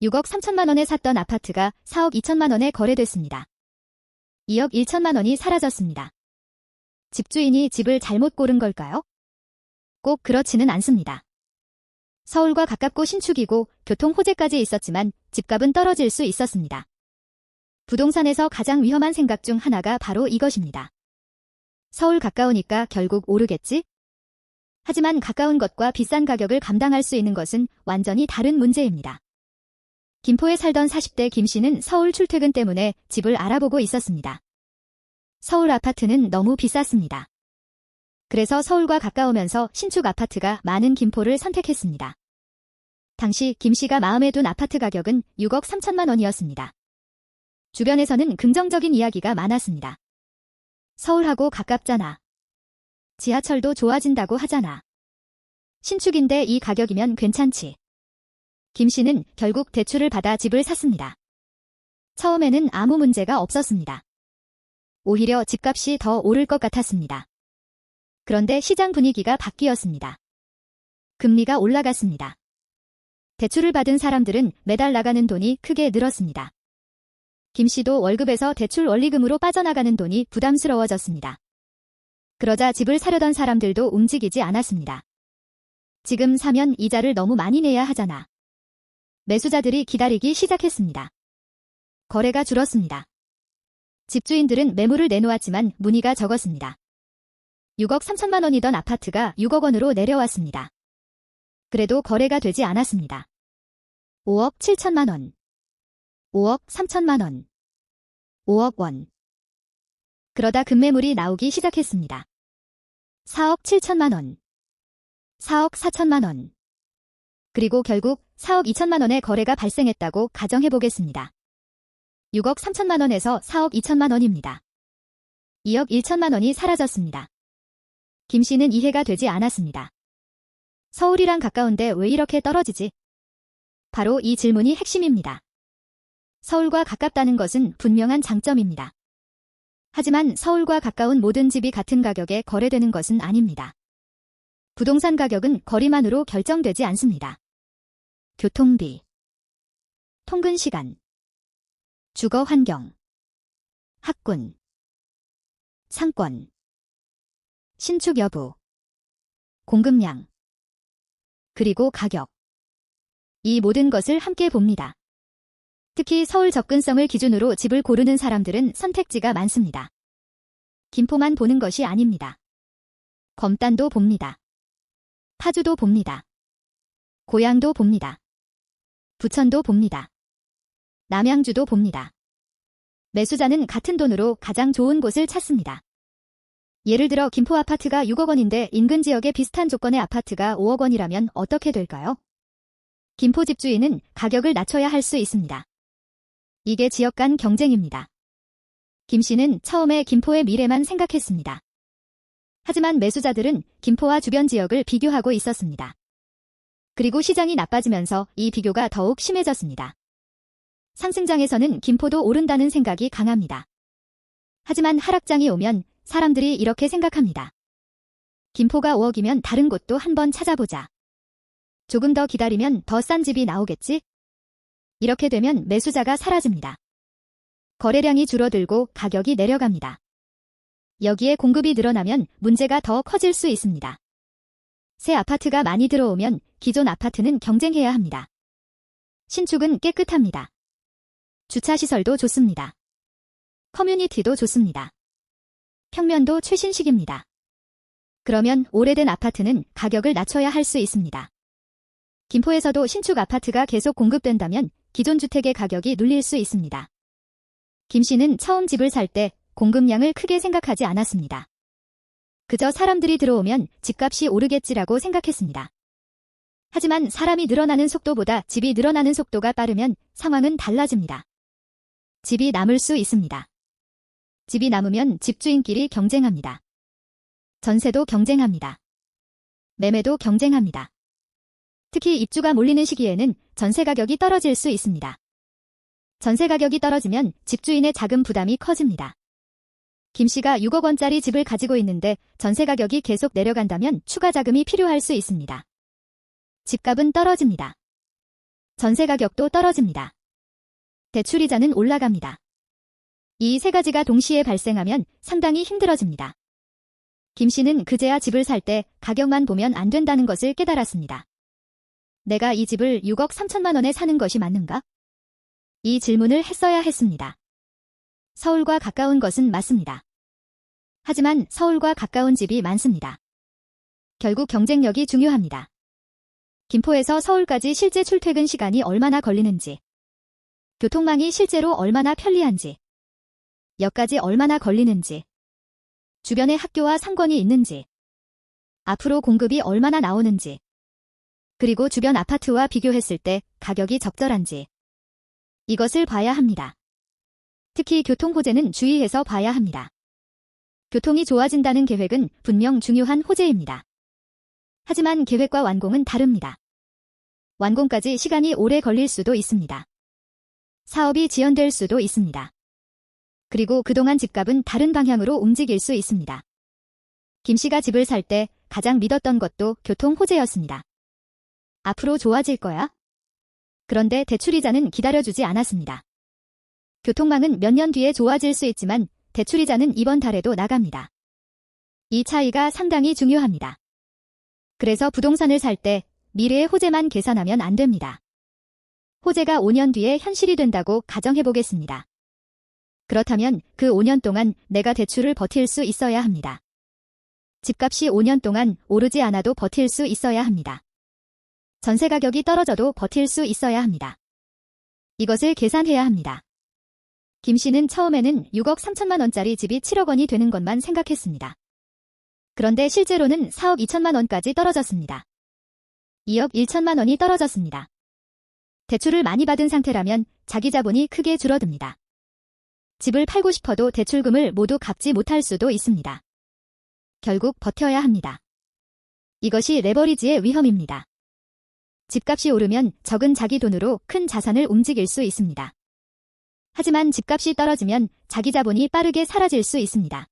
6억 3천만 원에 샀던 아파트가 4억 2천만 원에 거래됐습니다. 2억 1천만 원이 사라졌습니다. 집주인이 집을 잘못 고른 걸까요? 꼭 그렇지는 않습니다. 서울과 가깝고 신축이고 교통 호재까지 있었지만 집값은 떨어질 수 있었습니다. 부동산에서 가장 위험한 생각 중 하나가 바로 이것입니다. 서울 가까우니까 결국 오르겠지? 하지만 가까운 것과 비싼 가격을 감당할 수 있는 것은 완전히 다른 문제입니다. 김포에 살던 40대 김 씨는 서울 출퇴근 때문에 집을 알아보고 있었습니다. 서울 아파트는 너무 비쌌습니다. 그래서 서울과 가까우면서 신축 아파트가 많은 김포를 선택했습니다. 당시 김 씨가 마음에 둔 아파트 가격은 6억 3천만 원이었습니다. 주변에서는 긍정적인 이야기가 많았습니다. 서울하고 가깝잖아. 지하철도 좋아진다고 하잖아. 신축인데 이 가격이면 괜찮지. 김 씨는 결국 대출을 받아 집을 샀습니다. 처음에는 아무 문제가 없었습니다. 오히려 집값이 더 오를 것 같았습니다. 그런데 시장 분위기가 바뀌었습니다. 금리가 올라갔습니다. 대출을 받은 사람들은 매달 나가는 돈이 크게 늘었습니다. 김 씨도 월급에서 대출 원리금으로 빠져나가는 돈이 부담스러워졌습니다. 그러자 집을 사려던 사람들도 움직이지 않았습니다. 지금 사면 이자를 너무 많이 내야 하잖아. 매수자들이 기다리기 시작했습니다. 거래가 줄었습니다. 집주인들은 매물을 내놓았지만 문의가 적었습니다. 6억 3천만 원이던 아파트가 6억 원으로 내려왔습니다. 그래도 거래가 되지 않았습니다. 5억 7천만 원, 5억 3천만 원, 5억 원. 그러다 급매물이 나오기 시작했습니다. 4억 7천만 원, 4억 4천만 원. 그리고 결국 4억 2천만 원의 거래가 발생했다고 가정해보겠습니다. 6억 3천만 원에서 4억 2천만 원입니다. 2억 1천만 원이 사라졌습니다. 김 씨는 이해가 되지 않았습니다. 서울이랑 가까운데 왜 이렇게 떨어지지? 바로 이 질문이 핵심입니다. 서울과 가깝다는 것은 분명한 장점입니다. 하지만 서울과 가까운 모든 집이 같은 가격에 거래되는 것은 아닙니다. 부동산 가격은 거리만으로 결정되지 않습니다. 교통비, 통근 시간, 주거 환경, 학군, 상권, 신축 여부, 공급량, 그리고 가격. 이 모든 것을 함께 봅니다. 특히 서울 접근성을 기준으로 집을 고르는 사람들은 선택지가 많습니다. 김포만 보는 것이 아닙니다. 검단도 봅니다. 파주도 봅니다. 고양도 봅니다. 부천도 봅니다. 남양주도 봅니다. 매수자는 같은 돈으로 가장 좋은 곳을 찾습니다. 예를 들어 김포 아파트가 6억 원인데 인근 지역에 비슷한 조건의 아파트가 5억 원이라면 어떻게 될까요? 김포 집주인은 가격을 낮춰야 할 수 있습니다. 이게 지역 간 경쟁입니다. 김 씨는 처음에 김포의 미래만 생각했습니다. 하지만 매수자들은 김포와 주변 지역을 비교하고 있었습니다. 그리고 시장이 나빠지면서 이 비교가 더욱 심해졌습니다. 상승장에서는 김포도 오른다는 생각이 강합니다. 하지만 하락장이 오면 사람들이 이렇게 생각합니다. 김포가 5억이면 다른 곳도 한번 찾아보자. 조금 더 기다리면 더 싼 집이 나오겠지? 이렇게 되면 매수자가 사라집니다. 거래량이 줄어들고 가격이 내려갑니다. 여기에 공급이 늘어나면 문제가 더 커질 수 있습니다. 새 아파트가 많이 들어오면 기존 아파트는 경쟁해야 합니다. 신축은 깨끗합니다. 주차시설도 좋습니다. 커뮤니티도 좋습니다. 평면도 최신식입니다. 그러면 오래된 아파트는 가격을 낮춰야 할 수 있습니다. 김포에서도 신축 아파트가 계속 공급된다면 기존 주택의 가격이 눌릴 수 있습니다. 김 씨는 처음 집을 살 때 공급량을 크게 생각하지 않았습니다. 그저 사람들이 들어오면 집값이 오르겠지라고 생각했습니다. 하지만 사람이 늘어나는 속도보다 집이 늘어나는 속도가 빠르면 상황은 달라집니다. 집이 남을 수 있습니다. 집이 남으면 집주인끼리 경쟁합니다. 전세도 경쟁합니다. 매매도 경쟁합니다. 특히 입주가 몰리는 시기에는 전세 가격이 떨어질 수 있습니다. 전세 가격이 떨어지면 집주인의 자금 부담이 커집니다. 김 씨가 6억 원짜리 집을 가지고 있는데 전세 가격이 계속 내려간다면 추가 자금이 필요할 수 있습니다. 집값은 떨어집니다. 전세 가격도 떨어집니다. 대출이자는 올라갑니다. 이 세 가지가 동시에 발생하면 상당히 힘들어집니다. 김 씨는 그제야 집을 살 때 가격만 보면 안 된다는 것을 깨달았습니다. 내가 이 집을 6억 3천만 원에 사는 것이 맞는가? 이 질문을 했어야 했습니다. 서울과 가까운 것은 맞습니다. 하지만 서울과 가까운 집이 많습니다. 결국 경쟁력이 중요합니다. 김포에서 서울까지 실제 출퇴근 시간이 얼마나 걸리는지, 교통망이 실제로 얼마나 편리한지, 역까지 얼마나 걸리는지, 주변에 학교와 상권이 있는지, 앞으로 공급이 얼마나 나오는지, 그리고 주변 아파트와 비교했을 때 가격이 적절한지, 이것을 봐야 합니다. 특히 교통 호재는 주의해서 봐야 합니다. 교통이 좋아진다는 계획은 분명 중요한 호재입니다. 하지만 계획과 완공은 다릅니다. 완공까지 시간이 오래 걸릴 수도 있습니다. 사업이 지연될 수도 있습니다. 그리고 그동안 집값은 다른 방향으로 움직일 수 있습니다. 김 씨가 집을 살 때 가장 믿었던 것도 교통 호재였습니다. 앞으로 좋아질 거야? 그런데 대출이자는 기다려주지 않았습니다. 교통망은 몇 년 뒤에 좋아질 수 있지만 대출이자는 이번 달에도 나갑니다. 이 차이가 상당히 중요합니다. 그래서 부동산을 살 때 미래의 호재만 계산하면 안 됩니다. 호재가 5년 뒤에 현실이 된다고 가정해보겠습니다. 그렇다면 그 5년 동안 내가 대출을 버틸 수 있어야 합니다. 집값이 5년 동안 오르지 않아도 버틸 수 있어야 합니다. 전세 가격이 떨어져도 버틸 수 있어야 합니다. 이것을 계산해야 합니다. 김 씨는 처음에는 6억 3천만 원짜리 집이 7억 원이 되는 것만 생각했습니다. 그런데 실제로는 4억 2천만 원까지 떨어졌습니다. 2억 1천만 원이 떨어졌습니다. 대출을 많이 받은 상태라면 자기 자본이 크게 줄어듭니다. 집을 팔고 싶어도 대출금을 모두 갚지 못할 수도 있습니다. 결국 버텨야 합니다. 이것이 레버리지의 위험입니다. 집값이 오르면 적은 자기 돈으로 큰 자산을 움직일 수 있습니다. 하지만 집값이 떨어지면 자기 자본이 빠르게 사라질 수 있습니다.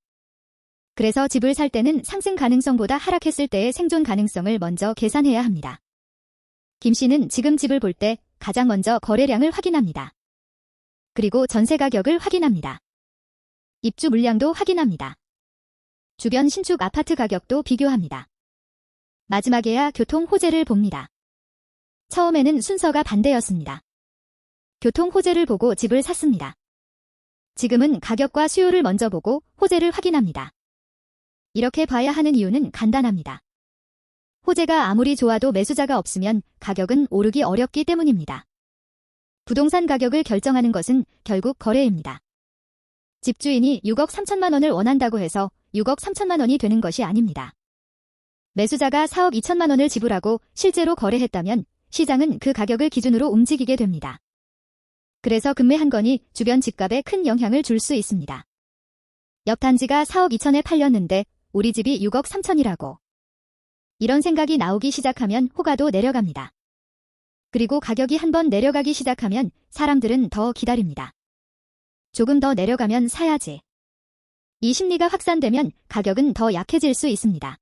그래서 집을 살 때는 상승 가능성보다 하락했을 때의 생존 가능성을 먼저 계산해야 합니다. 김 씨는 지금 집을 볼 때 가장 먼저 거래량을 확인합니다. 그리고 전세 가격을 확인합니다. 입주 물량도 확인합니다. 주변 신축 아파트 가격도 비교합니다. 마지막에야 교통 호재를 봅니다. 처음에는 순서가 반대였습니다. 교통 호재를 보고 집을 샀습니다. 지금은 가격과 수요를 먼저 보고 호재를 확인합니다. 이렇게 봐야 하는 이유는 간단합니다. 호재가 아무리 좋아도 매수자가 없으면 가격은 오르기 어렵기 때문입니다. 부동산 가격을 결정하는 것은 결국 거래입니다. 집주인이 6억 3천만 원을 원한다고 해서 6억 3천만 원이 되는 것이 아닙니다. 매수자가 4억 2천만 원을 지불하고 실제로 거래했다면 시장은 그 가격을 기준으로 움직이게 됩니다. 그래서 급매 한 건이 주변 집값에 큰 영향을 줄 수 있습니다. 옆 단지가 4억 2천에 팔렸는데 우리 집이 6억 3천이라고. 이런 생각이 나오기 시작하면 호가도 내려갑니다. 그리고 가격이 한번 내려가기 시작하면 사람들은 더 기다립니다. 조금 더 내려가면 사야지. 이 심리가 확산되면 가격은 더 약해질 수 있습니다.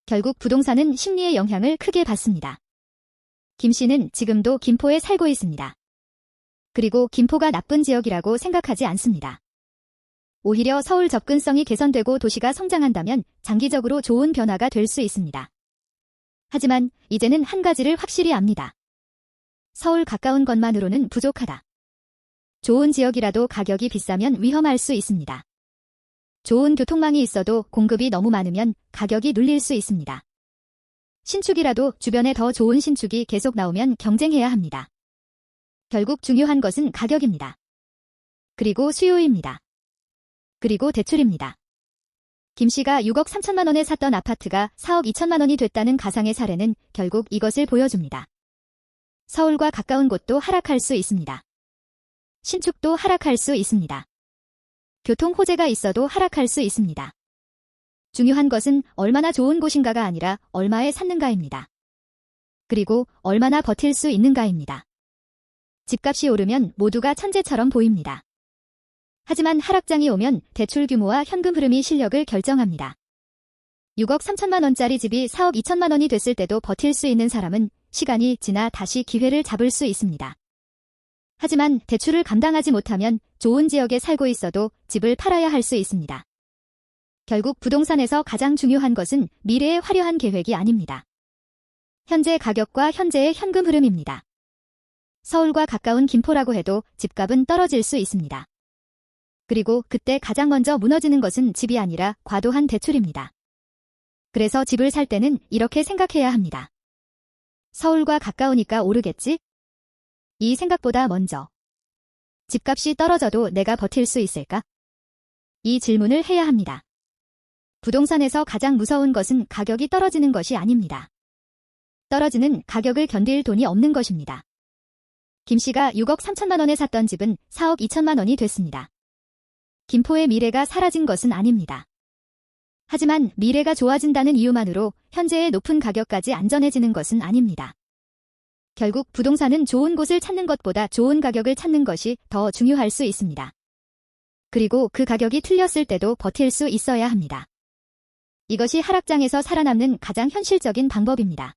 결국 부동산은 심리의 영향을 크게 받습니다. 김 씨는 지금도 김포에 살고 있습니다. 그리고 김포가 나쁜 지역이라고 생각하지 않습니다. 오히려 서울 접근성이 개선되고 도시가 성장한다면 장기적으로 좋은 변화가 될 수 있습니다. 하지만 이제는 한 가지를 확실히 압니다. 서울 가까운 것만으로는 부족하다. 좋은 지역이라도 가격이 비싸면 위험할 수 있습니다. 좋은 교통망이 있어도 공급이 너무 많으면 가격이 눌릴 수 있습니다. 신축이라도 주변에 더 좋은 신축이 계속 나오면 경쟁해야 합니다. 결국 중요한 것은 가격입니다. 그리고 수요입니다. 그리고 대출입니다. 김 씨가 6억 3천만 원에 샀던 아파트가 4억 2천만 원이 됐다는 가상의 사례는 결국 이것을 보여줍니다. 서울과 가까운 곳도 하락할 수 있습니다. 신축도 하락할 수 있습니다. 교통 호재가 있어도 하락할 수 있습니다. 중요한 것은 얼마나 좋은 곳인가가 아니라 얼마에 샀는가입니다. 그리고 얼마나 버틸 수 있는가입니다. 집값이 오르면 모두가 천재처럼 보입니다. 하지만 하락장이 오면 대출 규모와 현금 흐름이 실력을 결정합니다. 6억 3천만 원짜리 집이 4억 2천만 원이 됐을 때도 버틸 수 있는 사람은 시간이 지나 다시 기회를 잡을 수 있습니다. 하지만 대출을 감당하지 못하면 좋은 지역에 살고 있어도 집을 팔아야 할 수 있습니다. 결국 부동산에서 가장 중요한 것은 미래의 화려한 계획이 아닙니다. 현재 가격과 현재의 현금 흐름입니다. 서울과 가까운 김포라고 해도 집값은 떨어질 수 있습니다. 그리고 그때 가장 먼저 무너지는 것은 집이 아니라 과도한 대출입니다. 그래서 집을 살 때는 이렇게 생각해야 합니다. 서울과 가까우니까 오르겠지? 이 생각보다 먼저 집값이 떨어져도 내가 버틸 수 있을까? 이 질문을 해야 합니다. 부동산에서 가장 무서운 것은 가격이 떨어지는 것이 아닙니다. 떨어지는 가격을 견딜 돈이 없는 것입니다. 김 씨가 6억 3천만 원에 샀던 집은 4억 2천만 원이 됐습니다. 김포의 미래가 사라진 것은 아닙니다. 하지만 미래가 좋아진다는 이유만으로 현재의 높은 가격까지 안전해지는 것은 아닙니다. 결국 부동산은 좋은 곳을 찾는 것보다 좋은 가격을 찾는 것이 더 중요할 수 있습니다. 그리고 그 가격이 틀렸을 때도 버틸 수 있어야 합니다. 이것이 하락장에서 살아남는 가장 현실적인 방법입니다.